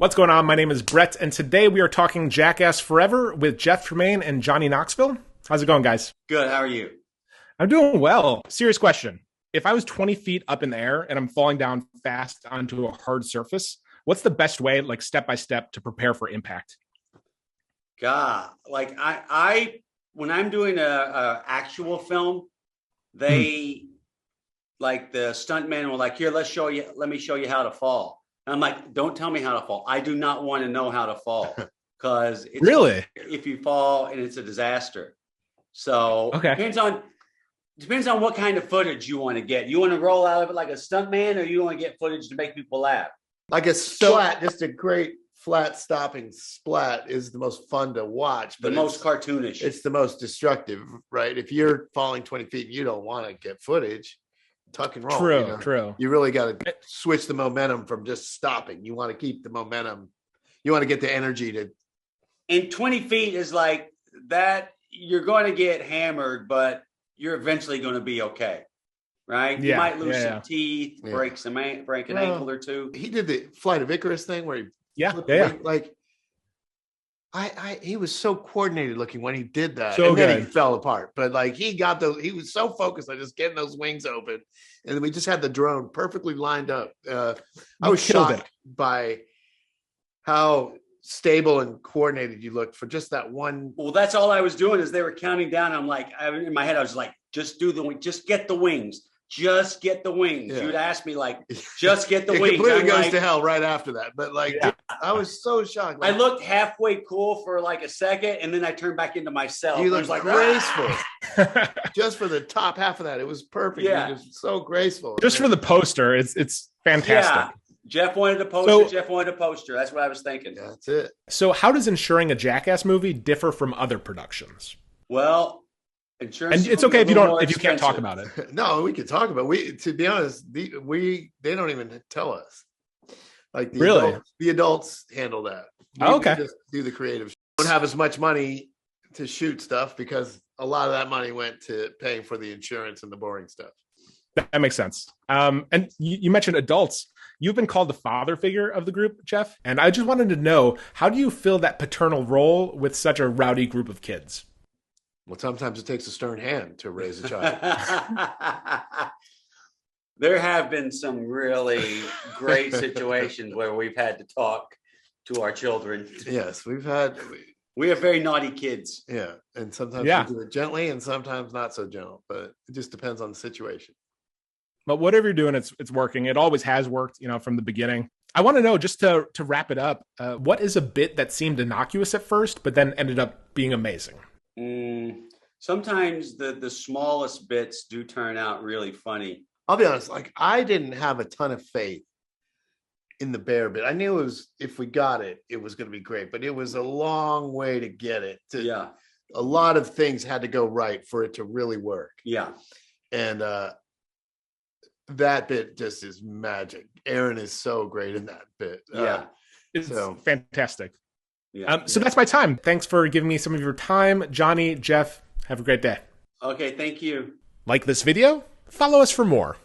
What's going on? My name is Brett, and today we are talking Jackass Forever with Jeff Tremaine and Johnny Knoxville. How's it going, guys? Good. How are you? I'm doing well. Serious question. If I was 20 feet up in the air and I'm falling down fast onto a hard surface, what's the best way, like step by step, to prepare for impact? God, like I when I'm doing a actual film, they like the stuntmen were like, "Here, let me show you how to fall." And I'm like, "Don't tell me how to fall. I do not want to know how to fall because it's Really, if you fall and it's a disaster." So okay, depends on what kind of footage you want to get. You want to roll out of it like a stuntman, or you want to get footage to make people laugh? Like a splat, just a great flat stopping splat is the most fun to watch. But the most cartoonish. It's the most destructive, right? If you're falling 20 feet and you don't want to get footage, tuck and roll. True, true. You really got to switch the momentum from just stopping. You want to keep the momentum. You want to get the energy to. And 20 feet is like that. You're going to get hammered, but you're eventually going to be okay. Right? Yeah, you might lose some teeth, break an ankle or two. He did the Flight of Icarus thing where he like he was so coordinated looking when he did that. So and good. Then he fell apart. But like he was so focused on just getting those wings open. And then we just had the drone perfectly lined up. I was shocked by how stable and coordinated you looked for just that one. Well, that's all I was doing is they were counting down. I'm like, in my head, I was like, just get the wings. Just get the wings. Yeah. You'd ask me like, just get the it wings. Completely goes to hell right after that. But I was so shocked. I looked halfway cool for like a second, and then I turned back into myself. You looked like graceful. Just for the top half of that, it was perfect. Yeah, it was so graceful. Just for the poster, it's fantastic. Yeah. Jeff wanted a poster. Jeff wanted a poster. That's what I was thinking. Yeah, that's it. So, how does ensuring a Jackass movie differ from other productions? Well, insurance, and it's okay if you can't talk about it. No, we can talk about it. To be honest, they don't even tell us. Like the adults handle that. We just do the creative. We don't have as much money to shoot stuff because a lot of that money went to paying for the insurance and the boring stuff. That makes sense. And you mentioned adults. You've been called the father figure of the group, Jeff. And I just wanted to know, how do you fill that paternal role with such a rowdy group of kids? Well, sometimes it takes a stern hand to raise a child. There have been some really great situations where we've had to talk to our children. Yes, we have very naughty kids. Yeah, and sometimes we do it gently and sometimes not so gentle, but it just depends on the situation. But whatever you're doing, it's working. It always has worked, from the beginning. I want to know, just to wrap it up, what is a bit that seemed innocuous at first, but then ended up being amazing? Sometimes the smallest bits do turn out really funny. I'll be honest, like I didn't have a ton of faith in the bear bit. I knew if we got it, it was going to be great, but it was a long way to get it. A lot of things had to go right for it to really work. Yeah. And that bit just is magic. Aaron is so great in that bit. It's fantastic. Yeah. So that's my time. Thanks for giving me some of your time. Johnny, Jeff, have a great day. Okay, thank you. Like this video? Follow us for more.